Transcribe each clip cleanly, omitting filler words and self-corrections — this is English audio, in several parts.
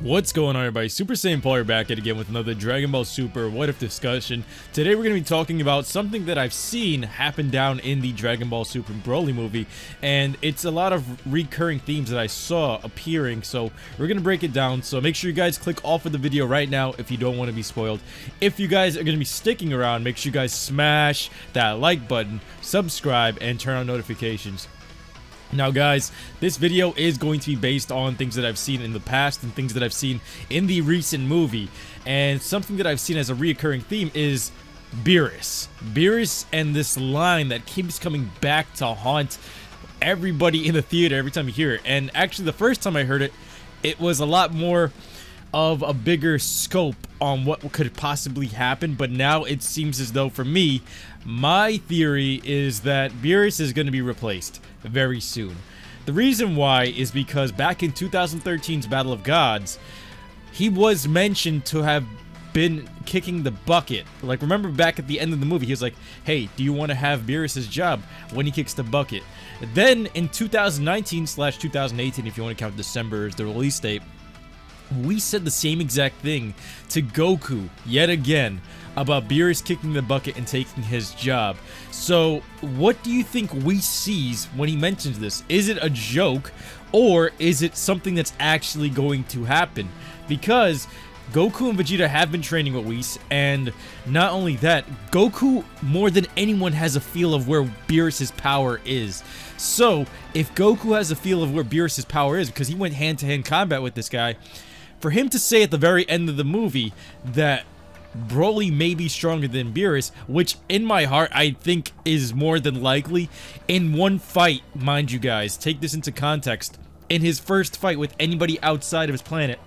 What's going on, everybody? Super Saiyan Paul here, back at again with another Dragon Ball Super What If discussion. Today we're going to be talking about something that I've seen happen down in the Dragon Ball Super Broly movie, and it's a lot of recurring themes that I saw appearing, so we're going to break it down. So make sure you guys click off of the video right now if you don't want to be spoiled. If you guys are going to be sticking around, make sure you guys smash that like button, subscribe, and turn on notifications. Now guys, this video is going to be based on things that I've seen in the past and things that I've seen in the recent movie. And something that I've seen as a reoccurring theme is Beerus. Beerus and this line that keeps coming back to haunt everybody in the theater every time you hear it. And actually the first time I heard it, it was a lot more of a bigger scope on what could possibly happen, but now it seems as though, for me, my theory is that Beerus is going to be replaced very soon. The reason why is because back in 2013's Battle of Gods, he was mentioned to have been kicking the bucket. Like, remember back at the end of the movie, he was like, hey, do you want to have Beerus's job when he kicks the bucket? Then in 2019/2018, if you want to count December as the release date, we said the same exact thing to Goku yet again about Beerus kicking the bucket and taking his job. So what do you think Whis sees when he mentions this? Is it a joke, or is it something that's actually going to happen? Because Goku and Vegeta have been training with Whis, and not only that, Goku more than anyone has a feel of where Beerus's power is. So if Goku has a feel of where Beerus's power is, because he went hand-to-hand combat with this guy, for him to say at the very end of the movie that Broly may be stronger than Beerus, which in my heart I think is more than likely, in one fight, mind you guys, take this into context, in his first fight with anybody outside of his planet,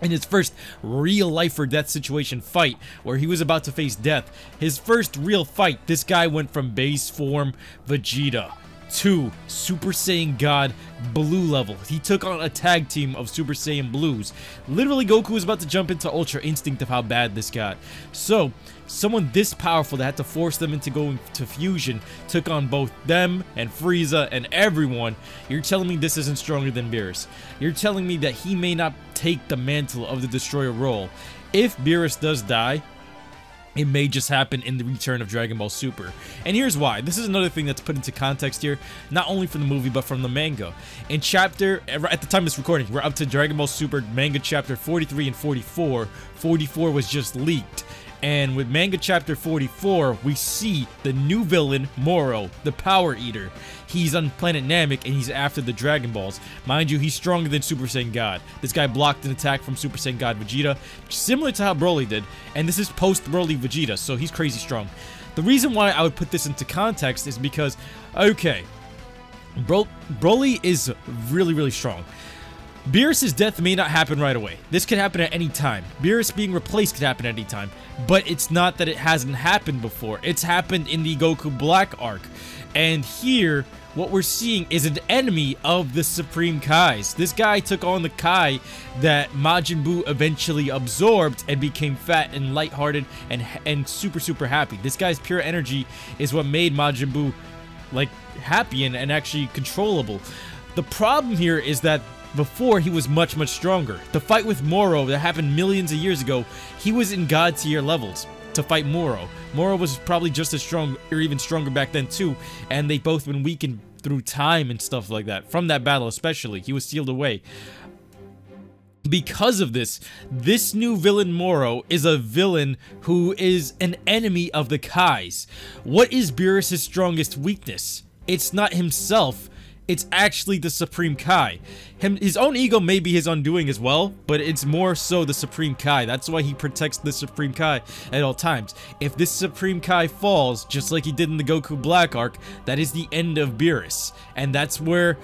in his first real life or death situation fight where he was about to face death, his first real fight, this guy went from base form Vegeta to Super Saiyan God Blue level. He took on a tag team of Super Saiyan Blues. Literally, Goku was about to jump into Ultra Instinct of how bad this got. So, someone this powerful that had to force them into going to fusion took on both them and Frieza and everyone. You're telling me this isn't stronger than Beerus. You're telling me that he may not take the mantle of the Destroyer role. If Beerus does die, it may just happen in the return of Dragon Ball Super. And here's why. This is another thing that's put into context here, not only from the movie, but from the manga. In chapter, at the time of this recording, we're up to Dragon Ball Super manga chapter 43 and 44. 44 was just leaked. And with manga chapter 44, we see the new villain, Moro, the Power Eater. He's on planet Namek, and he's after the Dragon Balls. Mind you, he's stronger than Super Saiyan God. This guy blocked an attack from Super Saiyan God Vegeta, similar to how Broly did, and this is post-Broly Vegeta, so he's crazy strong. The reason why I would put this into context is because, okay, Broly is really, really strong. Beerus' death may not happen right away. This could happen at any time. Beerus being replaced could happen at any time. But it's not that it hasn't happened before. It's happened in the Goku Black Arc. And here, what we're seeing is an enemy of the Supreme Kais. This guy took on the Kai that Majin Buu eventually absorbed and became fat and lighthearted and super, super happy. This guy's pure energy is what made Majin Buu, like, happy and actually controllable. The problem here is that before, he was much, much stronger. The fight with Moro that happened millions of years ago, he was in God tier levels to fight Moro. Moro was probably just as strong or even stronger back then too, and they've both been weakened through time and stuff like that. From that battle especially, he was sealed away. Because of this, this new villain Moro is a villain who is an enemy of the Kais. What is Beerus' strongest weakness? It's not himself. It's actually the Supreme Kai. His own ego may be his undoing as well, but it's more so the Supreme Kai. That's why he protects the Supreme Kai at all times. If this Supreme Kai falls, just like he did in the Goku Black Arc, that is the end of Beerus. And that's where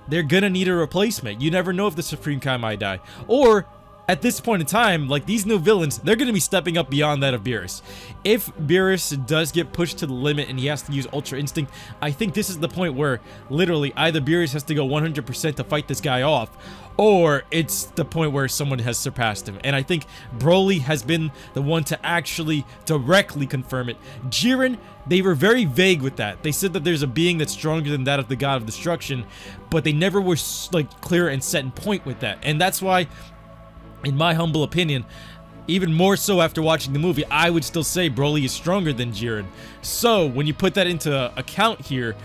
they're gonna need a replacement. You never know if the Supreme Kai might die. Or, at this point in time, like these new villains, they're going to be stepping up beyond that of Beerus. If Beerus does get pushed to the limit and he has to use Ultra Instinct, I think this is the point where literally either Beerus has to go 100% to fight this guy off, or it's the point where someone has surpassed him. And I think Broly has been the one to actually directly confirm it. Jiren, they were very vague with that. They said that there's a being that's stronger than that of the God of Destruction, but they never were like clear and set in point with that. And that's why in my humble opinion, even more so after watching the movie, I would still say Broly is stronger than Jiren. So, when you put that into account here,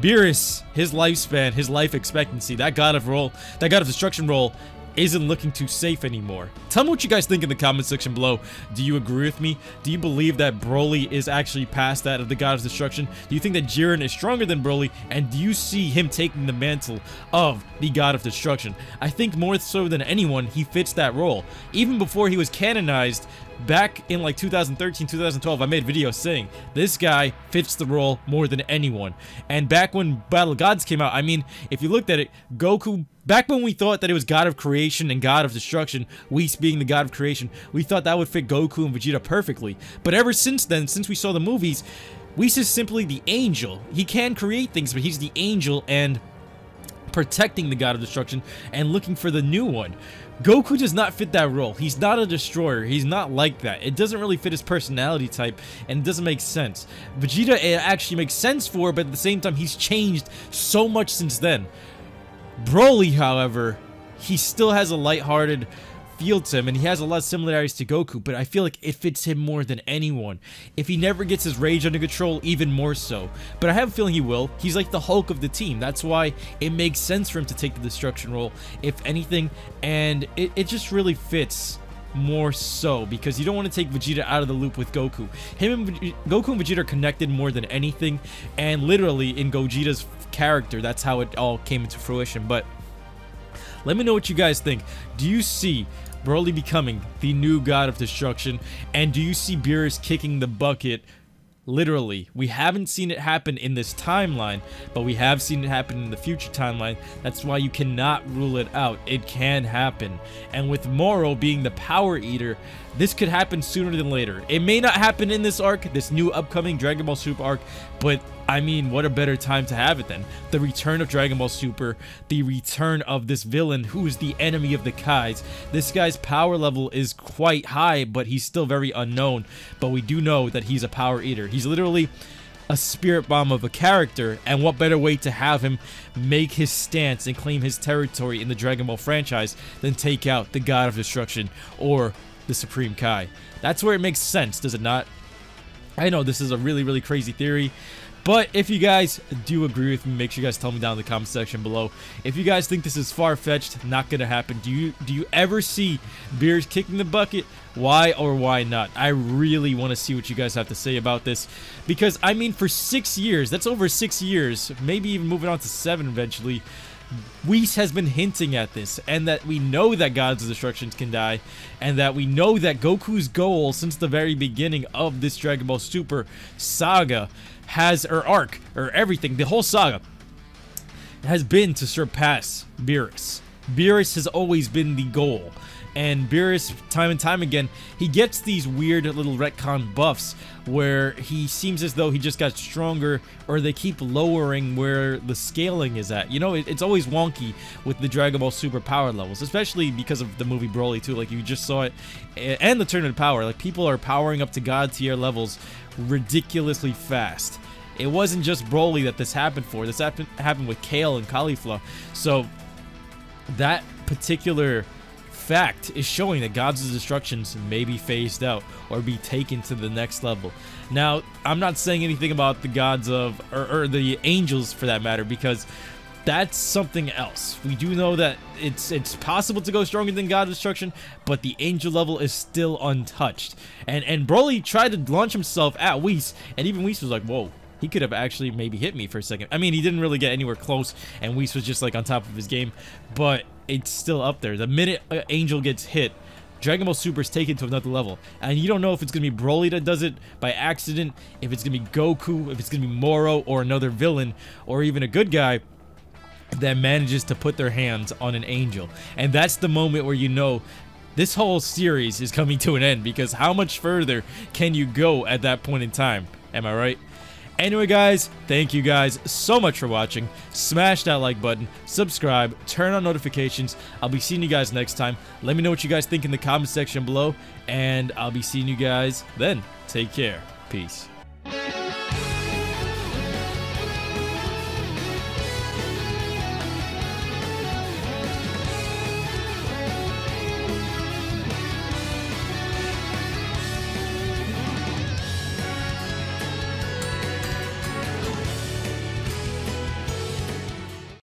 Beerus, his lifespan, his life expectancy, that God of Destruction role isn't looking too safe anymore. Tell me what you guys think in the comment section below. Do you agree with me? Do you believe that Broly is actually past that of the God of Destruction? Do you think that Jiren is stronger than Broly? And do you see him taking the mantle of the God of Destruction? I think more so than anyone, he fits that role. Even before he was canonized, back in like 2013, 2012, I made videos saying this guy fits the role more than anyone. And back when Battle of Gods came out, I mean, if you looked at it, Goku, back when we thought that it was God of Creation and God of Destruction, Whis being the God of Creation, we thought that would fit Goku and Vegeta perfectly. But ever since then, since we saw the movies, Whis is simply the angel. He can create things, but he's the angel and protecting the God of Destruction and looking for the new one. Goku does not fit that role. He's not a destroyer. He's not like that. It doesn't really fit his personality type, and it doesn't make sense. Vegeta, it actually makes sense for, but at the same time, he's changed so much since then. Broly, however, he still has a lighthearted feel to him, and he has a lot of similarities to Goku, but I feel like it fits him more than anyone. If he never gets his rage under control, even more so. But I have a feeling he will. He's like the Hulk of the team. That's why it makes sense for him to take the destruction role, if anything, and it just really fits more so, because you don't want to take Vegeta out of the loop with Goku. Goku and Vegeta are connected more than anything, and literally in Gogeta's character, that's how it all came into fruition. But let me know what you guys think. Do you see Broly becoming the new God of Destruction? And do you see Beerus kicking the bucket? Literally, we haven't seen it happen in this timeline, but we have seen it happen in the future timeline. That's why you cannot rule it out. It can happen. And with Moro being the power eater, this could happen sooner than later. It may not happen in this arc, this new upcoming Dragon Ball Super arc, but I mean, what a better time to have it than the return of Dragon Ball Super, the return of this villain who is the enemy of the Kais. This guy's power level is quite high, but he's still very unknown. But we do know that he's a power eater. He's literally a spirit bomb of a character, and what better way to have him make his stance and claim his territory in the Dragon Ball franchise than take out the God of Destruction or the Supreme Kai. That's where it makes sense, does it not? I know this is a really crazy theory, but if you guys do agree with me, make sure you guys tell me down in the comment section below. If you guys think this is far-fetched, not gonna happen, do you ever see Beerus kicking the bucket? Why or why not? I really want to see what you guys have to say about this, because I mean, for 6 years, that's over 6 years, maybe even moving on to 7 eventually, Whis has been hinting at this, and that we know that Gods of Destruction can die, and that we know that Goku's goal since the very beginning of this Dragon Ball Super saga has, or arc, or everything, the whole saga, has been to surpass Beerus. Beerus has always been the goal. And Beerus, time and time again, he gets these weird little retcon buffs where he seems as though he just got stronger, or they keep lowering where the scaling is at. You know, it's always wonky with the Dragon Ball Super power levels, especially because of the movie Broly too. Like, you just saw it, and the Tournament of Power. Like, people are powering up to God tier levels ridiculously fast. It wasn't just Broly that this happened for. This happened with Kale and Caulifla. So that particular fact is showing that Gods of Destructions may be phased out or be taken to the next level. Now, I'm not saying anything about the gods of, or the angels for that matter, because that's something else. We do know that it's possible to go stronger than God of Destruction, but the angel level is still untouched. And Broly tried to launch himself at Whis, and even Whis was like, whoa. He could have actually maybe hit me for a second. I mean, he didn't really get anywhere close, and Whis was just like on top of his game, but it's still up there. The minute Angel gets hit, Dragon Ball Super is taken to another level, and you don't know if it's going to be Broly that does it by accident, if it's going to be Goku, if it's going to be Moro, or another villain, or even a good guy that manages to put their hands on an angel. And that's the moment where you know this whole series is coming to an end, because how much further can you go at that point in time? Am I right? Anyway, guys, thank you guys so much for watching. Smash that like button, subscribe, turn on notifications. I'll be seeing you guys next time. Let me know what you guys think in the comment section below, and I'll be seeing you guys then. Take care. Peace.